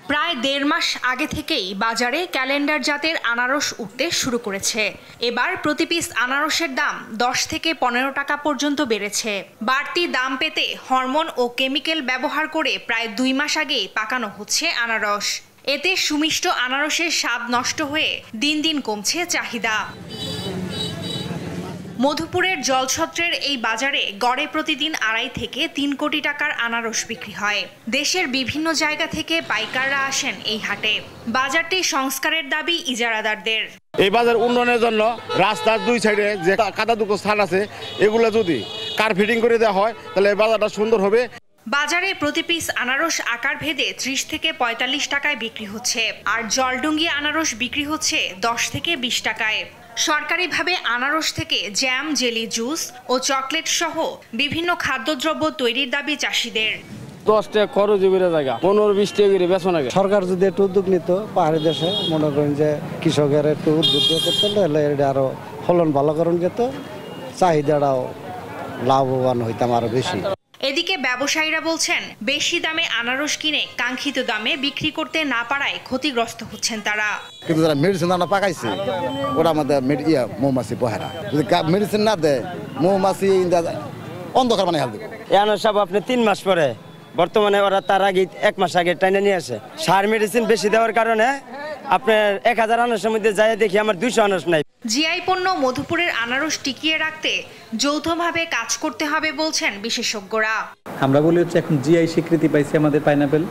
প্রায় ১.৫ মাস আগে থেকেই বাজারে ক্যালেন্ডার জাতের আনারস উঠতে শুরু করেছে। এবার প্রতি পিস আনারসের দাম ১০ থেকে ১৫ টাকা পর্যন্ত বেড়েছে। বাড়তি দাম পেতে হরমোন ও কেমিক্যাল ব্যবহার করে প্রায় ২ মাস আগেই পাকানো হচ্ছে আনারস। এতে সুমিষ্ট আনারসের স্বাদ নষ্ট হয়ে দিন দিন কমছে চাহিদা। মধুপুরের জলছত্রের এই বাজারে গড়ে প্রতিদিন ২.৫ থেকে ৩ কোটি টাকার আনারস বিক্রি হয়। দেশের বিভিন্ন জায়গা থেকে পাইকাররা আসেন এই হাটে। বাজারটি সংস্কারের দাবি ইজারাদারদের। এই বাজার উন্নয়নের জন্য রাস্তার দুই সাইডে যে কাদাযুক্ত স্থান আছে এগুলো যদি কার্পেটিং করে দেওয়া হয় তাহলে এই বাজারটা সুন্দর হবে। বাজারে প্রতি পিস আনারস আকার ভেদে ৩০ থেকে ৪৫ টাকায় বিক্রি হচ্ছে, আর জলডুঙ্গি আনারস বিক্রি হচ্ছে ১০ থেকে ২০ টাকায়। সরকারিভাবে আনারস থেকে জ্যাম, জেলি, জুস ও চকলেট সহ বিভিন্ন খাদ্যদ্রব্য তৈরির দাবি চাষিদের। ১০ টাকা খরচ বেড়ে জায়গা ১৫-২০ টাকা করে বেচন আগে। সরকার যদি একটু উদ্যোগ নিত পাহাড়ি দেশে, মনে করেন যে কৃষকের একটু উদ্যোগ করতে হলে এটা আরো ফলন ভালো করুন যেত, চাহিদাটাও লাভবান হইতাম আরো বেশি। এদিকে ব্যবসায়ীরা বলছেন, বেশি দামে আনারস কিনে কাঙ্ক্ষিত দামে বিক্রি করতে না পারায় ক্ষতিগ্রস্ত হচ্ছেন তারা। কিন্তু যারা মেডিসিন আমরা পাকাইছি ওরা আমাদের মৌমাছি পহেরা, যদি মেডিসিন না দেয় মৌমাছি অন্ধকার মানে দেবে। এই আনারস সব আপনি ৩ মাস পরে, বর্তমানে ওরা তার আগে ১ মাস আগে টাইনে নিয়ে আসে। সার মেডিসিন বেশি দেওয়ার কারণে আপনার ১,০০০ আনারসের মধ্যে যাই দেখি আমার ২০০ আনারস নাই। জিআই পণ্য মধুপুরের আনারস টিকিয়ে রাখতে যৌথভাবে কাজ করতে হবে বলছেন বিশেষজ্ঞরা। আমরা বলি হচ্ছে এখন জিআই স্বীকৃতি পাইছে আমাদের পাইনাপেল,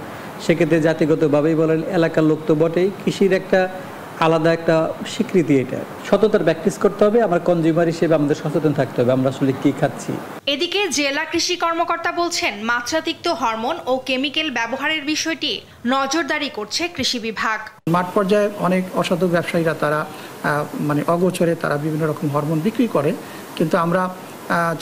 সেক্ষেত্রে জাতিগতভাবেই বলেন, এলাকার লোক তো বটেই, কৃষির একটা আলাদা একটা স্বীকৃতি। এটা সততার প্র্যাকটিস করতে হবে, আমার কনজিউমার হিসেবে আমাদের সচেতন থাকতে হবে আমরা আসলে কি খাচ্ছি। এদিকে জেলা কৃষি কর্মকর্তা বলছেন, মাত্রাতিরিক্ত হরমোন ও কেমিক্যাল ব্যবহারের বিষয়টি নজরদারি করছে কৃষি বিভাগ। মাঠ পর্যায়ে অনেক অসাধু ব্যবসায়ীরা তারা অগোচরে তারা বিভিন্ন রকম হরমোন বিক্রি করে, কিন্তু আমরা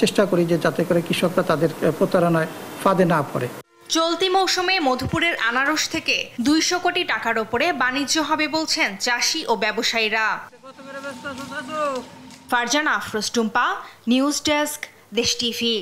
চেষ্টা করি যে যাতে করে কৃষকরা তাদের প্রতারণায় ফাঁদে না পড়ে। চলতি মৌসুমে মধুপুরের আনারস থেকে ২০০ কোটি টাকার ওপরে বাণিজ্য হবে বলছেন চাষি ও ব্যবসায়ীরা। ফারজানা আফরোজ টুম্পা, নিউজ ডেস্ক, দেশ টিভি।